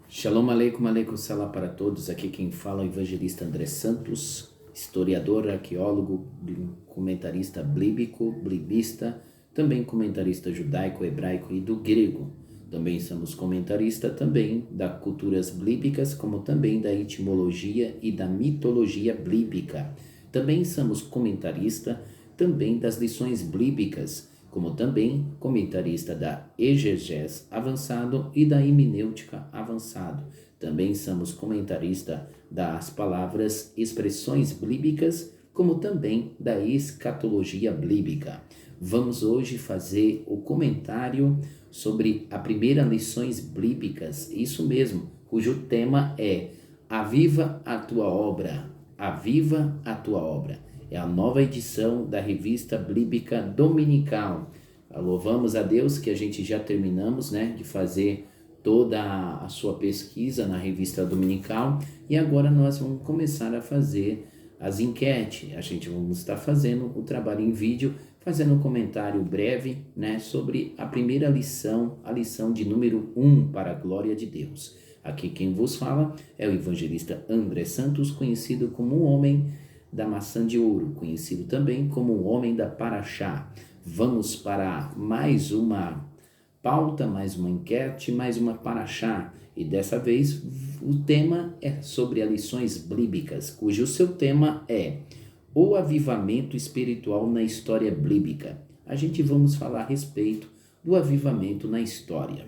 Shalom aleikum, aleikum salam para todos. Aqui quem fala é o evangelista André Santos, historiador, arqueólogo, comentarista bíblico, biblista, também comentarista judaico, hebraico e do grego. Também somos comentarista também das culturas bíblicas, como também da etimologia e da mitologia bíblica. Também somos comentarista também das lições bíblicas, como também comentarista da exegese avançado e da hermenêutica avançado. Também somos comentarista das palavras, expressões bíblicas, como também da escatologia bíblica. Vamos hoje fazer o comentário sobre a primeira lições bíblicas, isso mesmo, cujo tema é Aviva a tua obra, aviva a tua obra. É a nova edição da revista bíblica dominical. Louvamos a Deus que a gente já terminamos, de fazer toda a sua pesquisa na revista dominical e agora nós vamos começar a fazer as enquetes. A gente vamos estar fazendo o trabalho em vídeo, fazendo um comentário breve, sobre a primeira lição, a lição de número 1 para a glória de Deus. Aqui quem vos fala é o evangelista André Santos, conhecido como o homem da maçã de ouro, conhecido também como o homem da Paraxá. Vamos para mais uma pauta, mais uma enquete, mais uma Paraxá. E dessa vez o tema é sobre as lições bíblicas, cujo seu tema é o avivamento espiritual na história bíblica. A gente vamos falar a respeito do avivamento na história.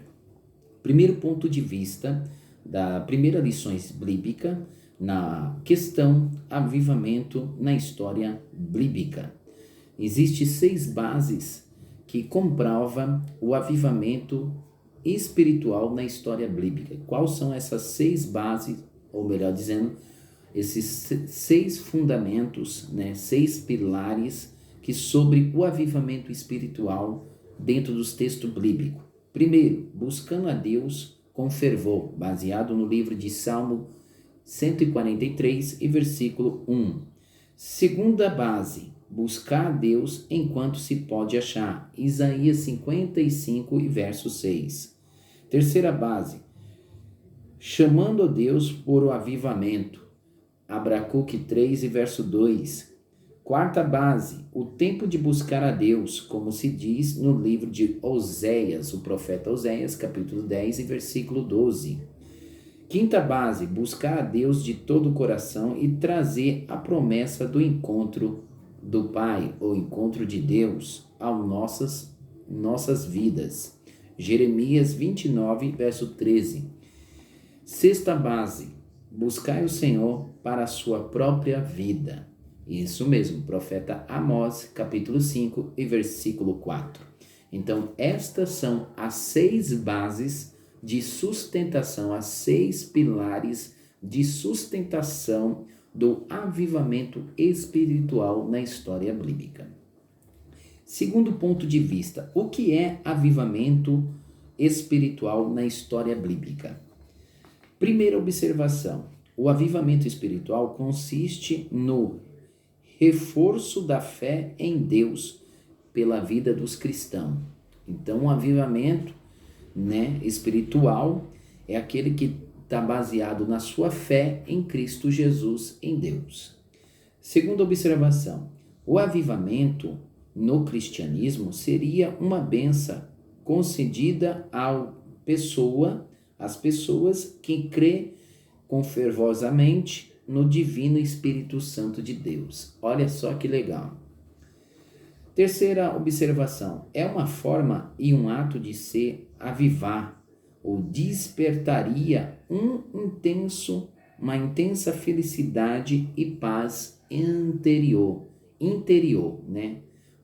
Primeiro ponto de vista da primeira lições bíblica, na questão avivamento na história bíblica. Existem 6 bases que comprovam o avivamento espiritual na história bíblica. Quais são essas 6 bases, ou melhor dizendo, esses 6 fundamentos, 6 pilares que sobre o avivamento espiritual dentro dos textos bíblicos? Primeiro, buscando a Deus com fervor, baseado no livro de Salmo 143 e versículo 1. Segunda base, buscar a Deus enquanto se pode achar, Isaías 55 e verso 6. Terceira base, chamando a Deus por o avivamento, Abacuque 3 e verso 2. Quarta base, o tempo de buscar a Deus, como se diz no livro de Oséias, o profeta Oséias, capítulo 10 e versículo 12. Quinta base, buscar a Deus de todo o coração e trazer a promessa do encontro do Pai, ou encontro de Deus, às nossas vidas. Jeremias 29, verso 13. Sexta base, buscar o Senhor para a sua própria vida. Isso mesmo, profeta Amós, capítulo 5 e versículo 4. Então, estas são as 6 bases de sustentação, as 6 pilares de sustentação do avivamento espiritual na história bíblica. Segundo ponto de vista, o que é avivamento espiritual na história bíblica? Primeira observação, o avivamento espiritual consiste no reforço da fé em Deus pela vida dos cristãos. Então, o avivamento espiritual é aquele que está baseado na sua fé em Cristo Jesus, em Deus. Segunda observação, o avivamento no cristianismo seria uma bênção concedida às pessoas que crê com fervorosamente no divino Espírito Santo de Deus. Olha só que legal. Terceira observação, é uma forma e um ato de se avivar, ou despertaria uma intensa felicidade e paz interior,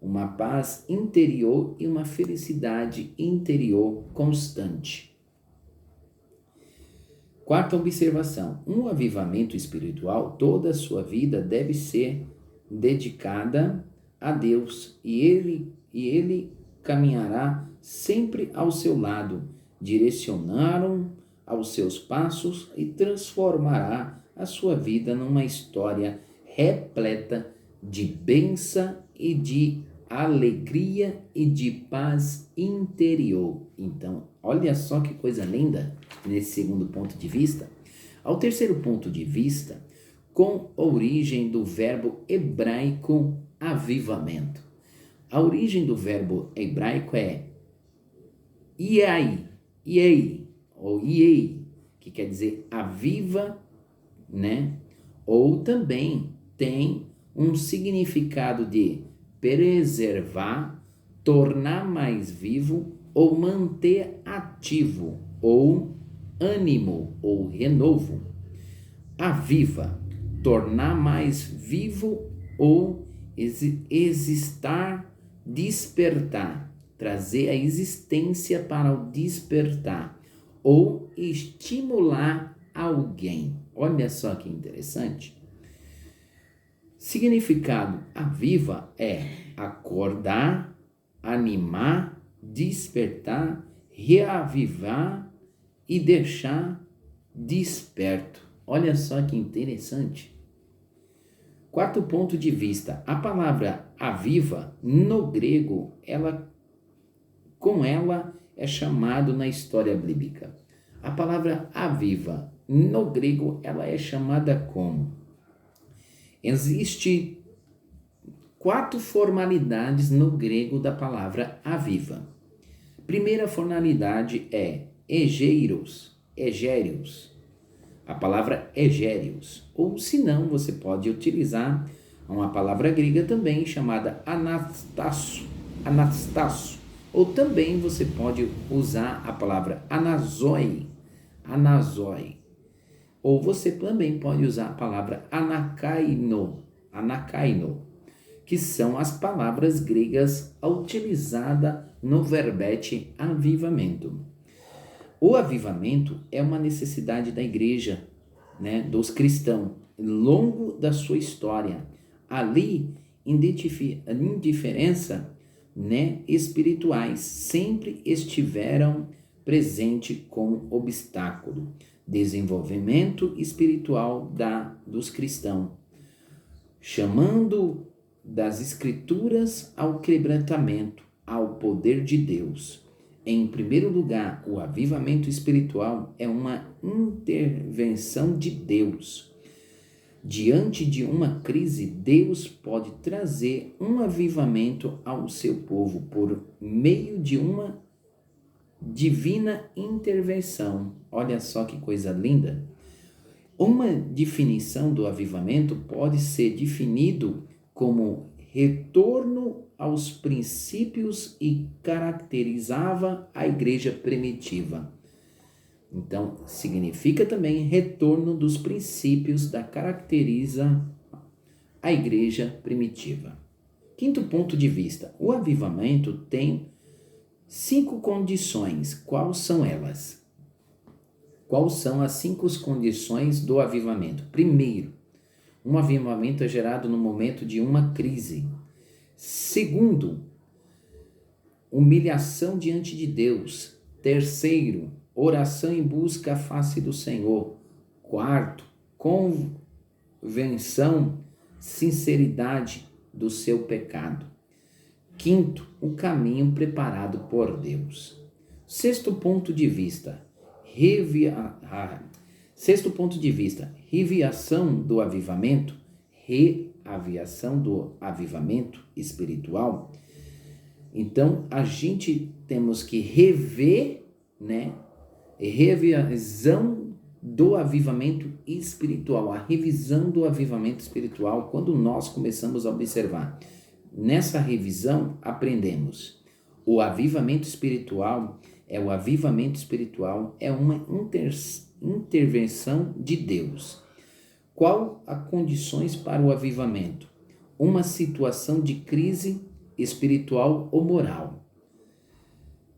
uma paz interior e uma felicidade interior constante. Quarta observação, um avivamento espiritual, toda a sua vida deve ser dedicada a Deus e ele caminhará sempre ao seu lado, direcionando aos seus passos e transformará a sua vida numa história repleta de bênção e de alegria e de paz interior. Então, olha só que coisa linda! nesse segundo ponto de vista, ao terceiro ponto de vista, com origem do verbo hebraico avivamento. A origem do verbo hebraico é iei, ou iei, que quer dizer aviva, né? Ou também tem um significado de preservar, tornar mais vivo ou manter ativo, ou ânimo ou renovo. Aviva, tornar mais vivo ou existar, despertar, trazer a existência para o despertar ou estimular alguém. Olha só que interessante. Significado aviva é acordar, animar, despertar, reavivar e deixar desperto. Olha só que interessante. Quarto ponto de vista, a palavra aviva no grego, com ela é chamado na história bíblica. A palavra aviva no grego, ela é chamada como? Existem 4 formalidades no grego da palavra aviva. Primeira formalidade é egeiros. A palavra egérios. Ou se não, você pode utilizar uma palavra grega também chamada anastasso. Ou também você pode usar a palavra anazoi. Ou você também pode usar a palavra anakaino, que são as palavras gregas utilizadas no verbete avivamento. O avivamento é uma necessidade da igreja, né, dos cristãos, ao longo da sua história. Ali, indiferença, né, espirituais sempre estiveram presentes como obstáculo. Desenvolvimento espiritual dos cristãos, chamando das escrituras ao quebrantamento, ao poder de Deus. Em primeiro lugar, o avivamento espiritual é uma intervenção de Deus. Diante de uma crise, Deus pode trazer um avivamento ao seu povo por meio de uma divina intervenção. Olha só que coisa linda. Uma definição do avivamento pode ser definido como retorno aos princípios e caracterizava a igreja primitiva. Então, significa também retorno dos princípios da caracteriza a igreja primitiva. Quinto ponto de vista, o avivamento tem 5 condições. Quais são elas? Quais são as 5 condições do avivamento? Primeiro, um avivamento é gerado no momento de uma crise. Segundo, humilhação diante de Deus. Terceiro, oração em busca à face do Senhor. Quarto, convenção, sinceridade do seu pecado. Quinto, o caminho preparado por Deus. Sexto ponto de vista, reaviação do avivamento espiritual. Então, a gente temos que rever, né, revisão do avivamento espiritual, a revisão do avivamento espiritual, quando nós começamos a observar. Nessa revisão, aprendemos o avivamento espiritual é uma intervenção de Deus. Qual as condições para o avivamento? Uma situação de crise espiritual ou moral.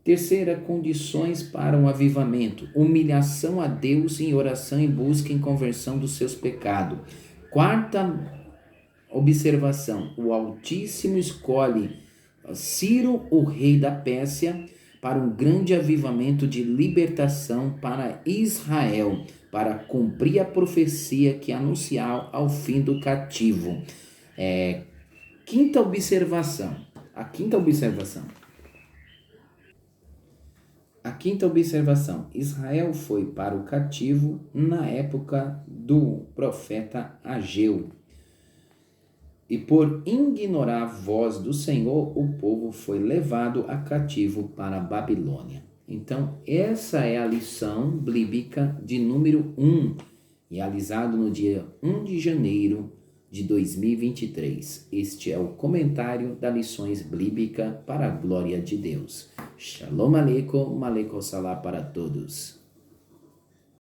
Terceira, condições para um avivamento: humilhação a Deus em oração em busca em conversão dos seus pecados. Quarta observação: o Altíssimo escolhe Ciro, o rei da Pérsia, para um grande avivamento de libertação para Israel, para cumprir a profecia que anunciava ao fim do cativo. A quinta observação. A quinta observação: Israel foi para o cativo na época do profeta Ageu. E por ignorar a voz do Senhor, o povo foi levado a cativo para a Babilônia. Então, essa é a lição bíblica de número 1, realizado no dia 1 de janeiro de 2023. Este é o comentário das lições bíblicas para a glória de Deus. Shalom Aleikum, Aleikum Salam para todos.